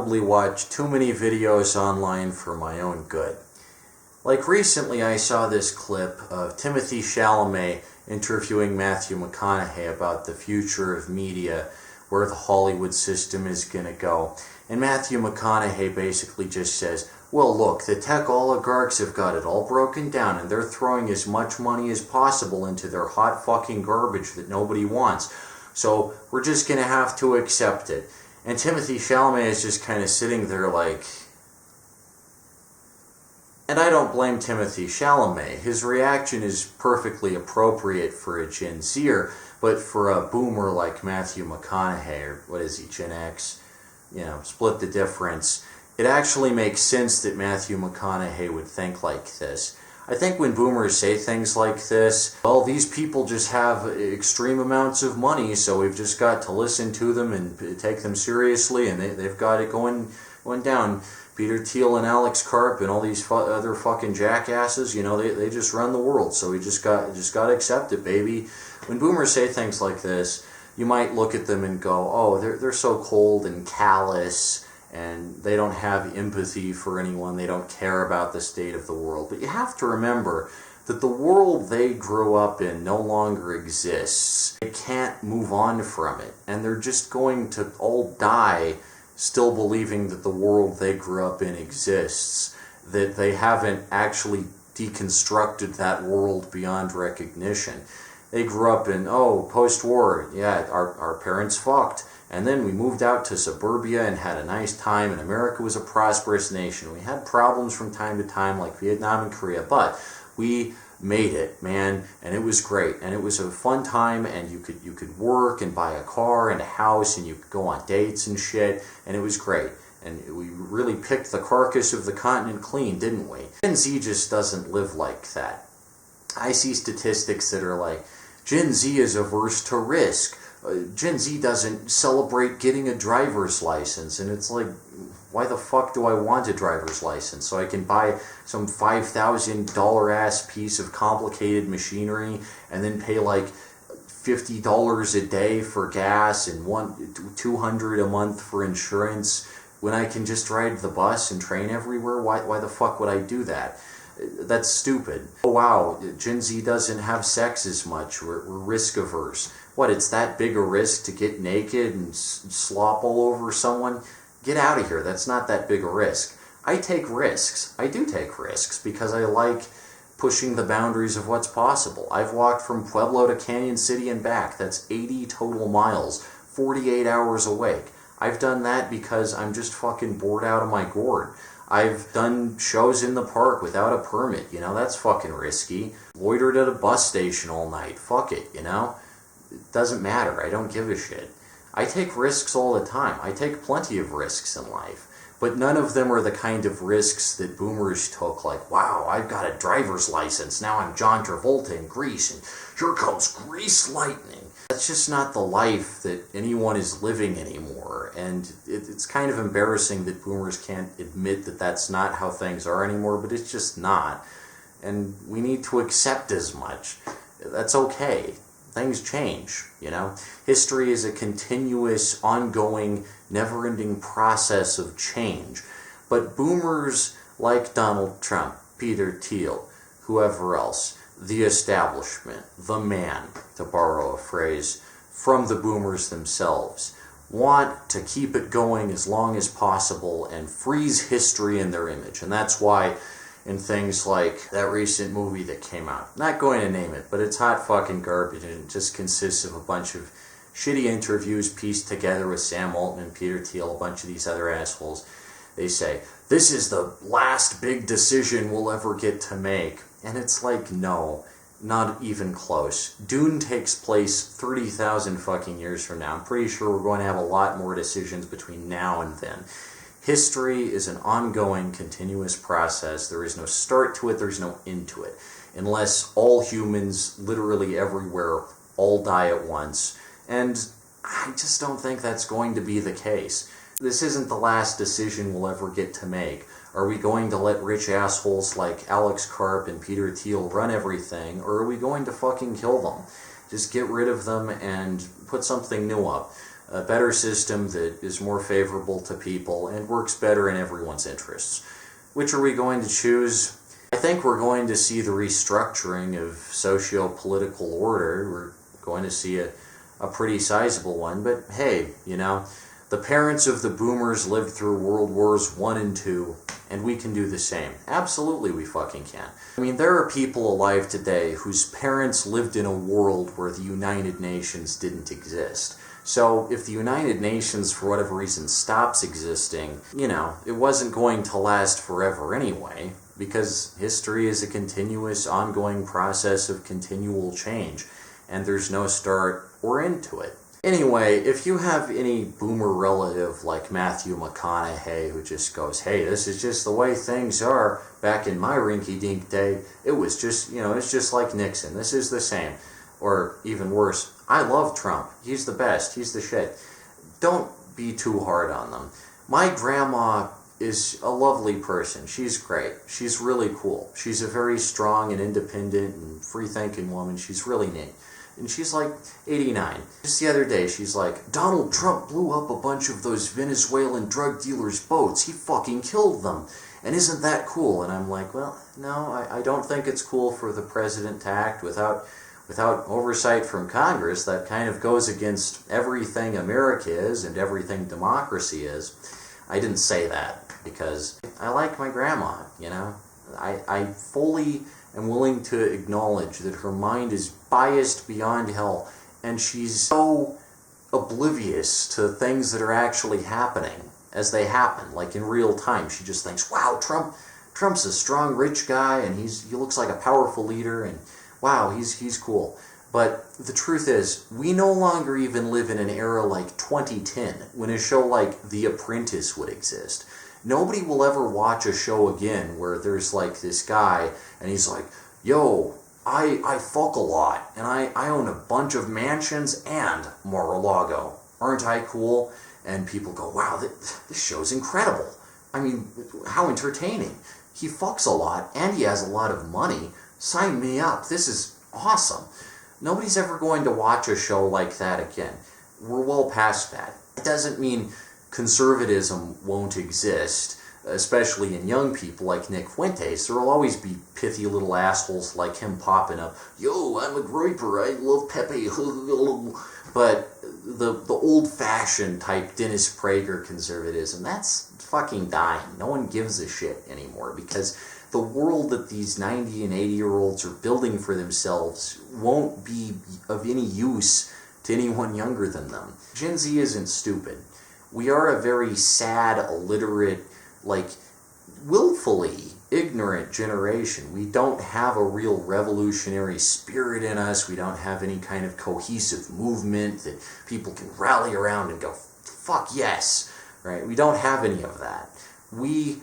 probably watch too many videos online for my own good. Like recently I saw this clip of Timothée Chalamet interviewing Matthew McConaughey about the future of media, where the Hollywood system is going to go. And Matthew McConaughey basically just says, well look, the tech oligarchs have got it all broken down and they're throwing as much money as possible into their hot fucking garbage that nobody wants. So we're just going to have to accept it. And Timothée Chalamet is just kind of sitting there like... And I don't blame Timothée Chalamet. His reaction is perfectly appropriate for a Gen Zer, but for a boomer like Matthew McConaughey, or what is he, Gen X? You know, split the difference. It actually makes sense that Matthew McConaughey would think like this. I think when boomers say things like this, well, these people just have extreme amounts of money, so we've just got to listen to them and take them seriously, and they've got it going down. Peter Thiel and Alex Karp and all these other fucking jackasses, you know, they just run the world, so we just got to accept it, baby. When boomers say things like this, you might look at them and go, oh, they're so cold and callous, and they don't have empathy for anyone, they don't care about the state of the world. But you have to remember that the world they grew up in no longer exists. They can't move on from it, and they're just going to all die still believing that the world they grew up in exists, that they haven't actually deconstructed that world beyond recognition. They grew up in, oh, post-war, yeah, our parents fucked, and then we moved out to suburbia and had a nice time, and America was a prosperous nation. We had problems from time to time like Vietnam and Korea, but we made it, man, and it was great, and it was a fun time, and you could work and buy a car and a house, and you could go on dates and shit, and it was great. And we really picked the carcass of the continent clean, didn't we? Gen Z just doesn't live like that. I see statistics that are like, Gen Z is averse to risk. Gen Z doesn't celebrate getting a driver's license, and it's like, why the fuck do I want a driver's license? So I can buy some $5,000 ass piece of complicated machinery and then pay like $50 a day for gas and $200 a month for insurance when I can just ride the bus and train everywhere? Why the fuck would I do that? That's stupid. Oh wow, Gen Z doesn't have sex as much. We're risk averse. What, it's that big a risk to get naked and slop all over someone? Get out of here, that's not that big a risk. I take risks. I do take risks because I like pushing the boundaries of what's possible. I've walked from Pueblo to Canyon City and back. That's 80 total miles, 48 hours awake. I've done that because I'm just fucking bored out of my gourd. I've done shows in the park without a permit, you know, that's fucking risky. Loitered at a bus station all night, fuck it, you know? It doesn't matter, I don't give a shit. I take risks all the time. I take plenty of risks in life. But none of them are the kind of risks that boomers took, like, wow, I've got a driver's license, now I'm John Travolta in Grease, and here comes Grease Lightning. That's just not the life that anyone is living anymore, and it's kind of embarrassing that boomers can't admit that that's not how things are anymore, but it's just not. And we need to accept as much. That's okay. Things change, you know? History is a continuous, ongoing, never-ending process of change. But boomers like Donald Trump, Peter Thiel, whoever else, the establishment, the man, to borrow a phrase from the boomers themselves, want to keep it going as long as possible and freeze history in their image. And that's why in things like that recent movie that came out, not going to name it, but it's hot fucking garbage, and it just consists of a bunch of shitty interviews pieced together with Sam Altman, Peter Thiel, a bunch of these other assholes. They say, this is the last big decision we'll ever get to make. And it's like, no, not even close. Dune takes place 30,000 fucking years from now. I'm pretty sure we're going to have a lot more decisions between now and then. History is an ongoing, continuous process. There is no start to it, there's no end to it. Unless all humans, literally everywhere, all die at once. And I just don't think that's going to be the case. This isn't the last decision we'll ever get to make. Are we going to let rich assholes like Alex Karp and Peter Thiel run everything, or are we going to fucking kill them? Just get rid of them and put something new up. a better system that is more favorable to people and works better in everyone's interests. Which are we going to choose? I think we're going to see the restructuring of socio-political order. We're going to see a pretty sizable one, but hey, you know, the parents of the boomers lived through World Wars I and II, and we can do the same. Absolutely we fucking can. I mean, there are people alive today whose parents lived in a world where the United Nations didn't exist. So if the United Nations, for whatever reason, stops existing, you know, it wasn't going to last forever anyway, because history is a continuous, ongoing process of continual change, and there's no start or end to it. Anyway, if you have any boomer relative like Matthew McConaughey who just goes, hey, this is just the way things are, back in my rinky-dink day, it was just, you know, it's just like Nixon, this is the same. Or even worse, I love Trump, he's the best, he's the shit. Don't be too hard on them. My grandma is a lovely person, she's great, she's really cool. She's a very strong and independent and free-thinking woman, she's really neat. And she's like 89. Just the other day, she's like, Donald Trump blew up a bunch of those Venezuelan drug dealers' boats. He fucking killed them. And isn't that cool? And I'm like, well, no, I don't think it's cool for the president to act without oversight from Congress. That kind of goes against everything America is and everything democracy is. I didn't say that because I like my grandma, you know. I fully am willing to acknowledge that her mind is biased beyond hell, and she's so oblivious to things that are actually happening as they happen, like in real time. She just thinks, wow, Trump's a strong, rich guy, and he looks like a powerful leader, and wow, he's cool. But the truth is, we no longer even live in an era like 2010, when a show like The Apprentice would exist. Nobody will ever watch a show again where there's like this guy and he's like, yo, I fuck a lot and I own a bunch of mansions and Mar-a-Lago. Aren't I cool? And people go, wow, this show's incredible. I mean, how entertaining. He fucks a lot and he has a lot of money. Sign me up. This is awesome. Nobody's ever going to watch a show like that again. We're well past that. It doesn't mean conservatism won't exist, especially in young people like Nick Fuentes. There will always be pithy little assholes like him popping up, yo, I'm a groyper, I love Pepe. But the old-fashioned type Dennis Prager conservatism, that's fucking dying. No one gives a shit anymore because the world that these 90 and 80-year-olds are building for themselves won't be of any use to anyone younger than them. Gen Z isn't stupid. We are a very sad, illiterate, like, willfully ignorant generation. We don't have a real revolutionary spirit in us. We don't have any kind of cohesive movement that people can rally around and go, fuck yes, right? We don't have any of that. We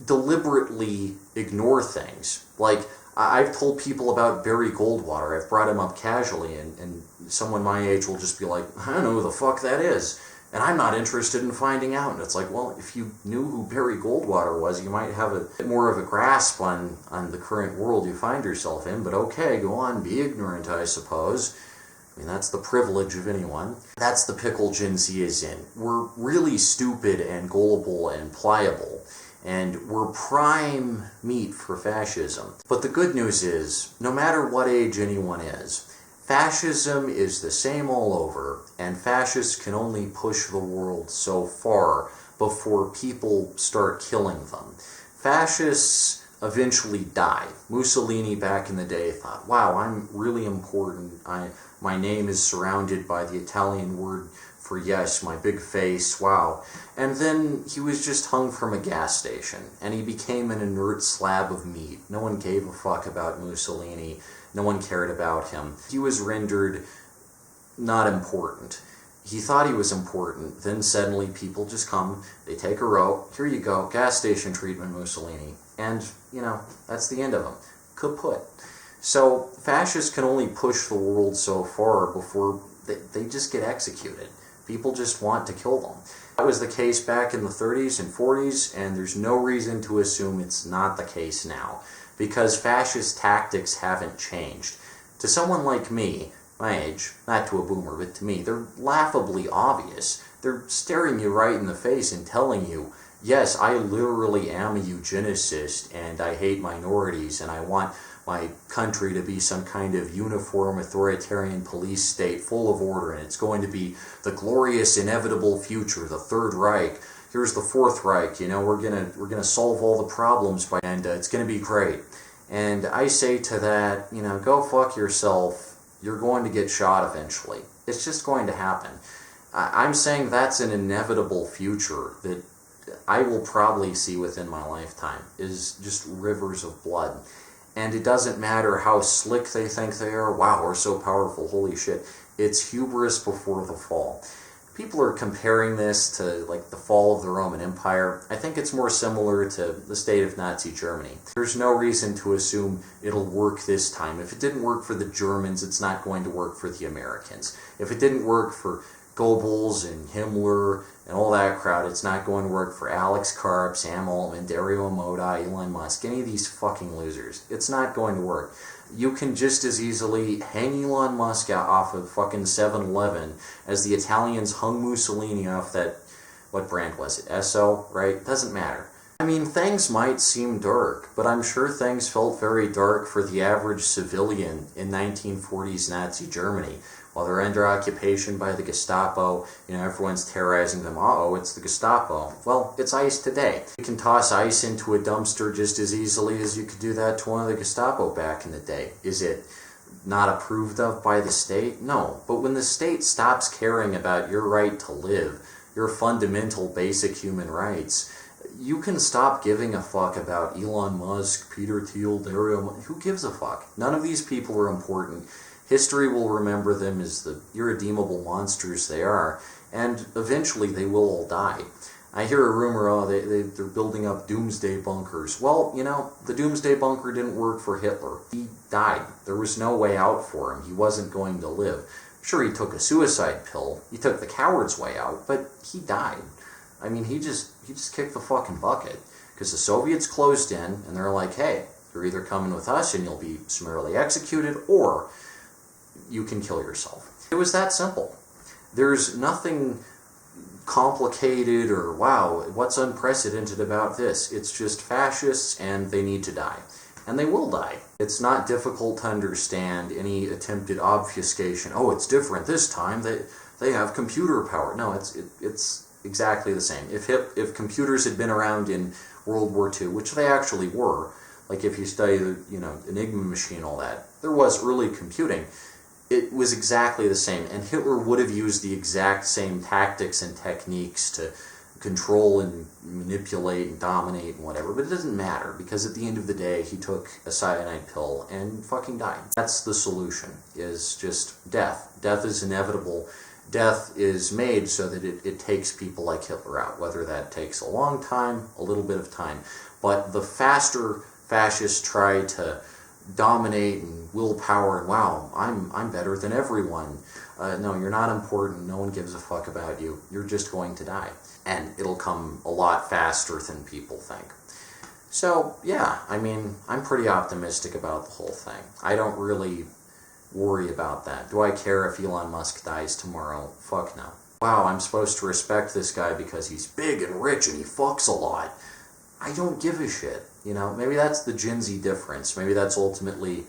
deliberately ignore things. Like, I've told people about Barry Goldwater. I've brought him up casually, and someone my age will just be like, I don't know who the fuck that is. And I'm not interested in finding out. And it's like, well, if you knew who Barry Goldwater was, you might have a bit more of a grasp on the current world you find yourself in. But okay, go on, be ignorant, I suppose. I mean, that's the privilege of anyone. That's the pickle Gen Z is in. We're really stupid and gullible and pliable. And we're prime meat for fascism. But the good news is, no matter what age anyone is, fascism is the same all over, and fascists can only push the world so far before people start killing them. Fascists eventually die. Mussolini back in the day thought, wow, I'm really important. My name is surrounded by the Italian word for yes, my big face, wow. And then he was just hung from a gas station, and he became an inert slab of meat. No one gave a fuck about Mussolini. No one cared about him. He was rendered not important. He thought he was important. Then suddenly people just come, they take a rope, here you go, gas station treatment, Mussolini. And, you know, that's the end of him. Kaput. So fascists can only push the world so far before they just get executed. People just want to kill them. That was the case back in the 30s and 40s, and there's no reason to assume it's not the case now, because fascist tactics haven't changed. To someone like me, my age, not to a boomer, but to me, they're laughably obvious. They're staring you right in the face and telling you, yes, I literally am a eugenicist, and I hate minorities, and I want my country to be some kind of uniform authoritarian police state full of order, and it's going to be the glorious inevitable future, the Third Reich. Here's the Fourth Reich. You know, we're gonna solve all the problems and it's gonna be great. And I say to that, you know, go fuck yourself. You're going to get shot eventually. It's just going to happen. I'm saying that's an inevitable future that I will probably see within my lifetime, is just rivers of blood. And it doesn't matter how slick they think they are. Wow, we're so powerful, holy shit. It's hubris before the fall. People are comparing this to like the fall of the Roman Empire. I think it's more similar to the state of Nazi Germany. There's no reason to assume it'll work this time. If it didn't work for the Germans, it's not going to work for the Americans. If it didn't work for Goebbels and Himmler and all that crowd, it's not going to work for Alex Karp, Sam Altman, Dario Amodei, Elon Musk, any of these fucking losers. It's not going to work. You can just as easily hang Elon Musk out off of fucking 7-Eleven as the Italians hung Mussolini off that, what brand was it? Esso, right? Doesn't matter. I mean, things might seem dark, but I'm sure things felt very dark for the average civilian in 1940s Nazi Germany. While they're under occupation by the Gestapo, you know, everyone's terrorizing them. Uh-oh, it's the Gestapo. Well, it's ICE today. You can toss ICE into a dumpster just as easily as you could do that to one of the Gestapo back in the day. Is it not approved of by the state? No. But when the state stops caring about your right to live, your fundamental basic human rights, you can stop giving a fuck about Elon Musk, Peter Thiel, Dario. Who gives a fuck? None of these people are important. History will remember them as the irredeemable monsters they are, and eventually they will all die. I hear a rumor, oh, they're building up doomsday bunkers. Well, you know, the doomsday bunker didn't work for Hitler. He died. There was no way out for him. He wasn't going to live. Sure, he took a suicide pill. He took the coward's way out, but he died. I mean, he just kicked the fucking bucket, because the Soviets closed in, and they're like, hey, you're either coming with us and you'll be summarily executed, or you can kill yourself. It was that simple. There's nothing complicated or, wow, what's unprecedented about this? It's just fascists and they need to die. And they will die. It's not difficult to understand any attempted obfuscation. Oh, it's different this time. They have computer power. No, it's exactly the same. If computers had been around in World War II, which they actually were, like if you study the, you know, Enigma machine, all that, there was early computing. It was exactly the same, and Hitler would have used the exact same tactics and techniques to control and manipulate and dominate and whatever, but it doesn't matter, because at the end of the day, he took a cyanide pill and fucking died. That's the solution, is just death. Death is inevitable. Death is made so that it takes people like Hitler out, whether that takes a long time, a little bit of time. But the faster fascists try to dominate and willpower and, wow, I'm better than everyone. No, you're not important. No one gives a fuck about you. You're just going to die. And it'll come a lot faster than people think. So, yeah, I mean, I'm pretty optimistic about the whole thing. I don't really worry about that. Do I care if Elon Musk dies tomorrow? Fuck no. Wow, I'm supposed to respect this guy because he's big and rich and he fucks a lot. I don't give a shit. You know, maybe that's the Gen Z difference. Maybe that's ultimately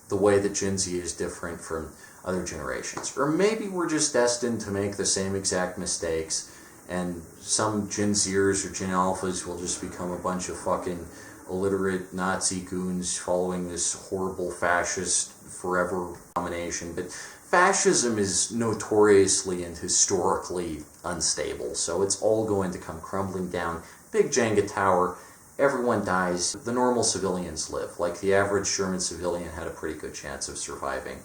the way that Gen Z is different from other generations. Or maybe we're just destined to make the same exact mistakes, and some Gen Zers or Gen Alphas will just become a bunch of fucking illiterate Nazi goons following this horrible fascist forever domination. But fascism is notoriously and historically unstable, so it's all going to come crumbling down. Big Jenga tower. Everyone dies. The normal civilians live. Like the average German civilian had a pretty good chance of surviving.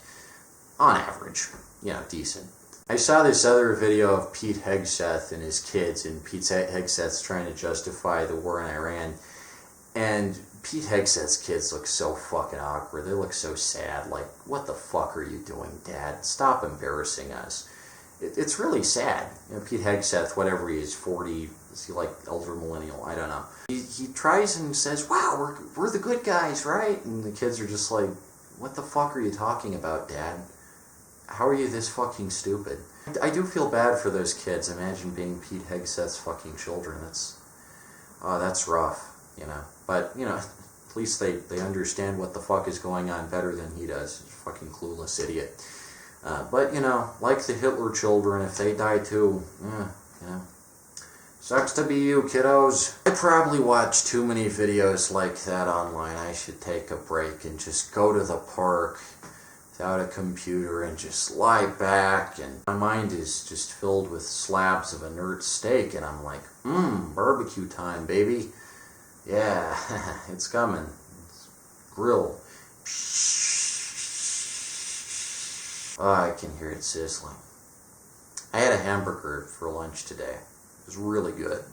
On average. You know, decent. I saw this other video of Pete Hegseth and his kids, and Pete Hegseth's trying to justify the war in Iran. And Pete Hegseth's kids look so fucking awkward. They look so sad. Like, what the fuck are you doing, Dad? Stop embarrassing us. It's really sad. You know, Pete Hegseth, whatever he is, 40, is he like elder millennial? I don't know. He tries and says, wow, we're the good guys, right? And the kids are just like, what the fuck are you talking about, Dad? How are you this fucking stupid? I do feel bad for those kids. Imagine being Pete Hegseth's fucking children. That's rough, you know. But, you know, at least they understand what the fuck is going on better than he does. He's a fucking clueless idiot. But, you know, like the Hitler children, if they die too, you know, sucks to be you, kiddos. I probably watch too many videos like that online. I should take a break and just go to the park without a computer and just lie back, and my mind is just filled with slabs of inert steak, and I'm like, barbecue time, baby. Yeah, it's coming. Grill. Oh, I can hear it sizzling. I had a hamburger for lunch today. It was really good.